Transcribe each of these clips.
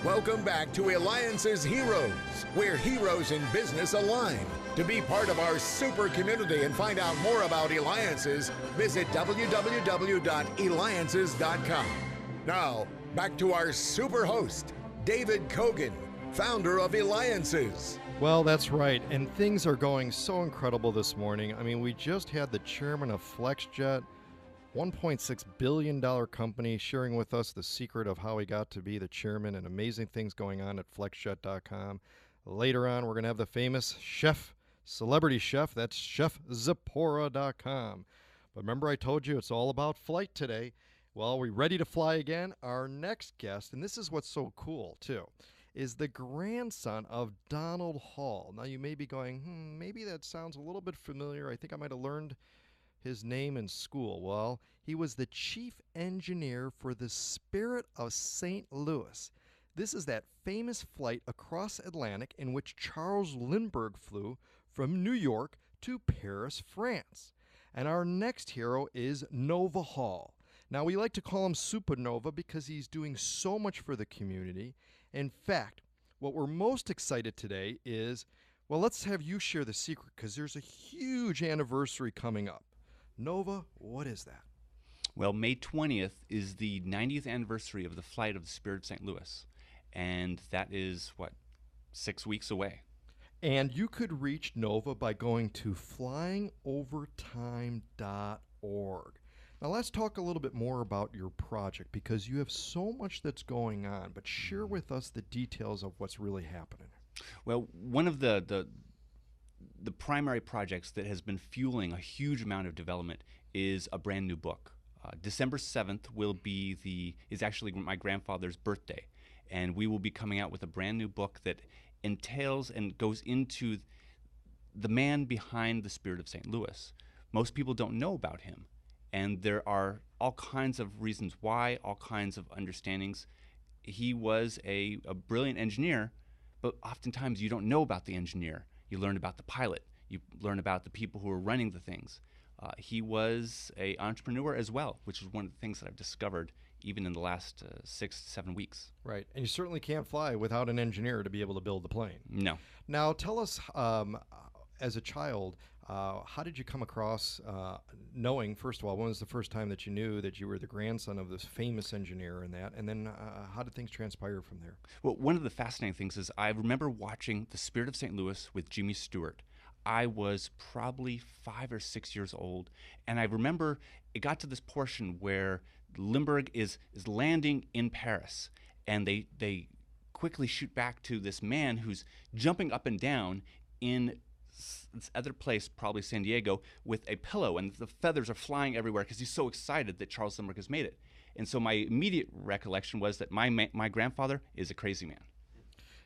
Welcome back to Eliances Heroes, where heroes in business align. To be part of our super community and find out more about Eliances, visit www.Eliances.com. Now, back to our super host, David Cogan, founder of Eliances. Well, that's right, and things are going so incredible this morning. I mean, we just had the chairman of FlexJet, $1.6 billion company, sharing with us the secret of how he got to be the chairman, and amazing things going on at FlexJet.com. Later on, we're going to have the famous chef, celebrity chef, that's ChefZappora.com. But remember I told you it's all about flight today. Well, are we ready to fly again? Our next guest, and this is what's so cool too, is the grandson of Donald Hall. Now you may be going, maybe that sounds a little bit familiar. I think I might have learned his name in school. Well, he was the chief engineer for the Spirit of St. Louis. This is that famous flight across Atlantic in which Charles Lindbergh flew from New York to Paris, France. And our next hero is Nova Hall. Now, we like to call him Supernova because he's doing so much for the community. In fact, what we're most excited today is, well, let's have you share the secret because there's a huge anniversary coming up. Nova, what is that? Well, May 20th is the 90th anniversary of the flight of the Spirit of St. Louis. And that is, 6 weeks away. And you could reach Nova by going to flyingovertime.org. Now let's talk a little bit more about your project because you have so much that's going on, but share with us the details of what's really happening. Well, one of the primary projects that has been fueling a huge amount of development is a brand new book. December 7th is actually my grandfather's birthday, and we will be coming out with a brand new book that entails and goes into the man behind the Spirit of St. Louis. Most people don't know about him, and there are all kinds of reasons why, all kinds of understandings. He was a brilliant engineer, but oftentimes you don't know about the engineer. You learn about the pilot. You learn about the people who are running the things. He was an entrepreneur as well, which is one of the things that I've discovered even in the last 6 to 7 weeks. Right, and you certainly can't fly without an engineer to be able to build the plane. No. Now tell us, as a child, how did you come across knowing, first of all, when was the first time that you knew that you were the grandson of this famous engineer and that, and then how did things transpire from there? Well, one of the fascinating things is I remember watching The Spirit of St. Louis with Jimmy Stewart. I was probably 5 or 6 years old, and I remember it got to this portion where Lindbergh is landing in Paris, and they quickly shoot back to this man who's jumping up and down in this other place, probably San Diego, with a pillow, and the feathers are flying everywhere because he's so excited that Charles Lindbergh has made it. And so my immediate recollection was that my grandfather is a crazy man.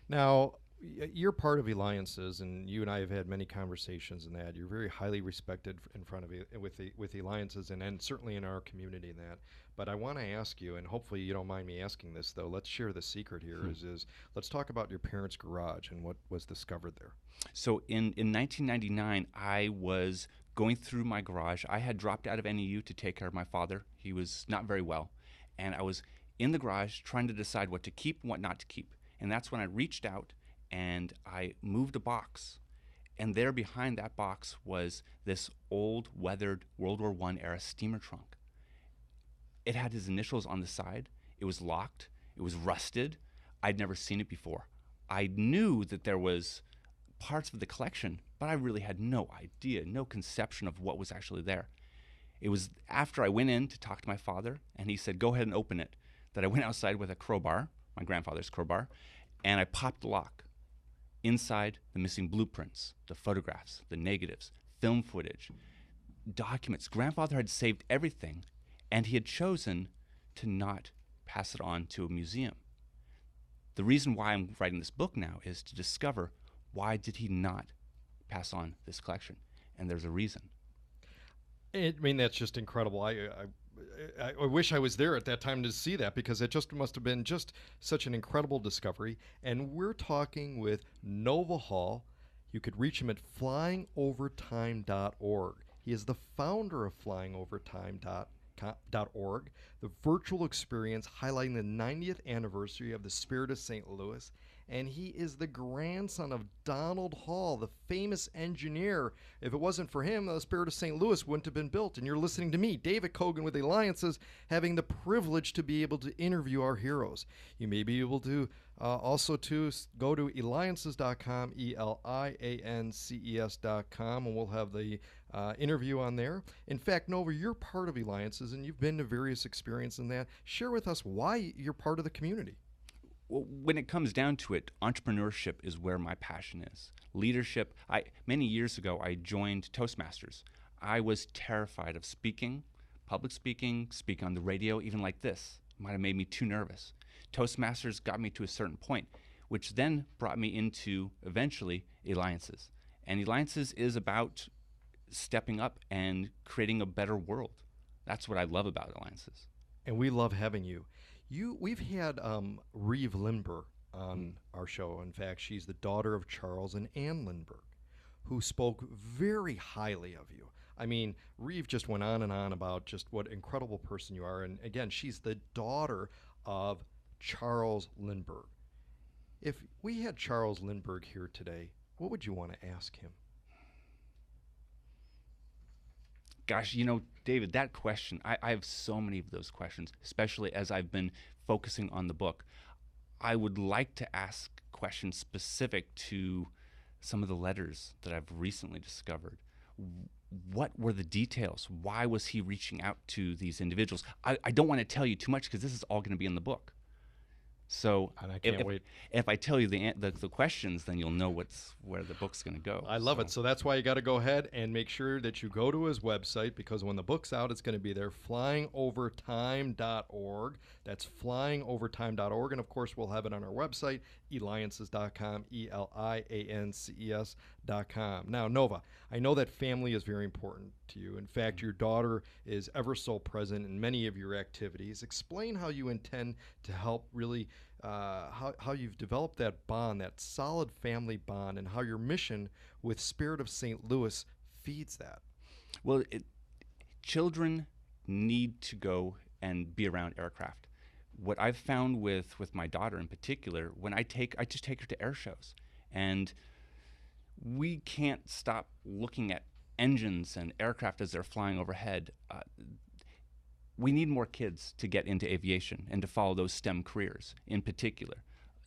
Now, you're part of Eliances, and you and I have had many conversations in that. You're very highly respected in front of with Eliances, and certainly in our community in that. But I want to ask you, and hopefully you don't mind me asking this, though. Let's share the secret here. Is let's talk about your parents' garage and what was discovered there. So in 1999, I was going through my garage. I had dropped out of NEU to take care of my father. He was not very well, and I was in the garage trying to decide what to keep and what not to keep. And that's when I reached out and I moved a box, and there behind that box was this old, weathered World War I era steamer trunk. It had his initials on the side. It was locked. It was rusted. I'd never seen it before. I knew that there was parts of the collection, but I really had no idea, no conception of what was actually there. It was after I went in to talk to my father, and he said, go ahead and open it, that I went outside with a crowbar, my grandfather's crowbar, and I popped the lock. Inside, the missing blueprints, the photographs, the negatives, film footage, documents. Grandfather had saved everything, and he had chosen to not pass it on to a museum. The reason why I'm writing this book now is to discover why did he not pass on this collection, and there's a reason. I mean, that's just incredible. I wish I was there at that time to see that, because it just must have been just such an incredible discovery. And we're talking with Nova Hall. You could reach him at flyingovertime.org. He is the founder of flyingovertime.org. the virtual experience highlighting the 90th anniversary of the Spirit of St. Louis. And he is the grandson of Donald Hall, the famous engineer. If it wasn't for him, the Spirit of St. Louis wouldn't have been built. And you're listening to me, David Cogan with Eliances, having the privilege to be able to interview our heroes. You may be able to also to go to Eliances.com, Eliances.com, and we'll have the interview on there. In fact, Nova, you're part of Eliances, and you've been to various experiences in that. Share with us why you're part of the community. Well, when it comes down to it, entrepreneurship is where my passion is. Leadership. Many years ago, I joined Toastmasters. I was terrified of speaking, public speaking on the radio, even like this. It might have made me too nervous. Toastmasters got me to a certain point, which then brought me into, eventually, Eliances. And Eliances is about stepping up and creating a better world. That's what I love about Eliances. And we love having you. We've had Reeve Lindbergh on our show. In fact, she's the daughter of Charles and Ann Lindbergh, who spoke very highly of you. I mean, Reeve just went on and on about just what incredible person you are. And again, she's the daughter of Charles Lindbergh. If we had Charles Lindbergh here today, what would you want to ask him? Gosh, David, that question, I have so many of those questions, especially as I've been focusing on the book. I would like to ask questions specific to some of the letters that I've recently discovered. What were the details? Why was he reaching out to these individuals? I don't want to tell you too much because this is all going to be in the book. So and I can't wait. If I tell you the questions, then you'll know where the book's going to go. I love it. So that's why you got to go ahead and make sure that you go to his website, because when the book's out, it's going to be there, flyingovertime.org. That's flyingovertime.org. And, of course, we'll have it on our website, Eliances.com, Eliances.com. Now, Nova, I know that family is very important to you. In fact, your daughter is ever so present in many of your activities. Explain how you intend to help really how you've developed that bond, that solid family bond, and how your mission with Spirit of St. Louis feeds that. Well, children need to go and be around aircraft. What I've found with my daughter in particular, I just take her to air shows, and we can't stop looking at engines and aircraft as they're flying overhead. We need more kids to get into aviation and to follow those STEM careers in particular.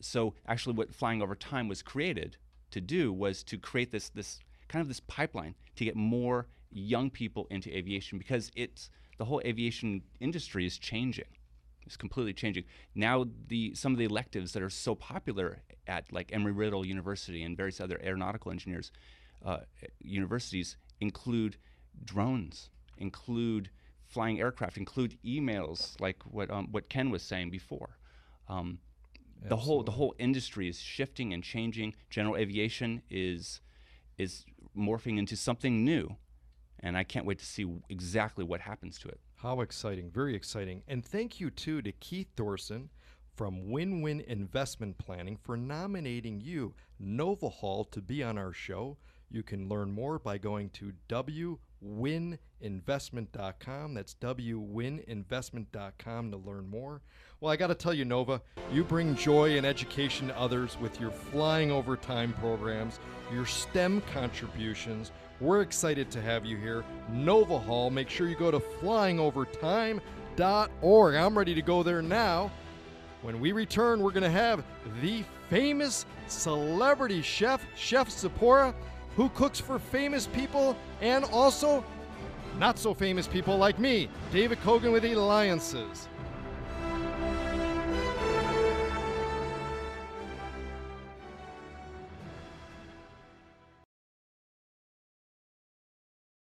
So actually what Flying Over Time was created to do was to create this pipeline to get more young people into aviation, because the whole aviation industry is changing. It's completely changing. Now some of the electives that are so popular at like Embry-Riddle University and various other aeronautical engineers universities include drones, include flying aircraft, include emails, like what Ken was saying before. The whole industry is shifting and changing. General aviation is morphing into something new, and I can't wait to see exactly what happens to it. How exciting, very exciting. And thank you, too, to Keith Thorson from Win-Win Investment Planning for nominating you, Nova Hall, to be on our show. You can learn more by going to wininvestment.com. That's wininvestment.com to learn more. Well, I got to tell you, Nova, you bring joy and education to others with your Flying Over Time programs, your STEM contributions. We're excited to have you here. Nova Hall, make sure you go to flyingovertime.org. I'm ready to go there now. When we return, we're going to have the famous celebrity chef, Chef Zipporah, who cooks for famous people and also not so famous people like me, David Cogan with Eliances.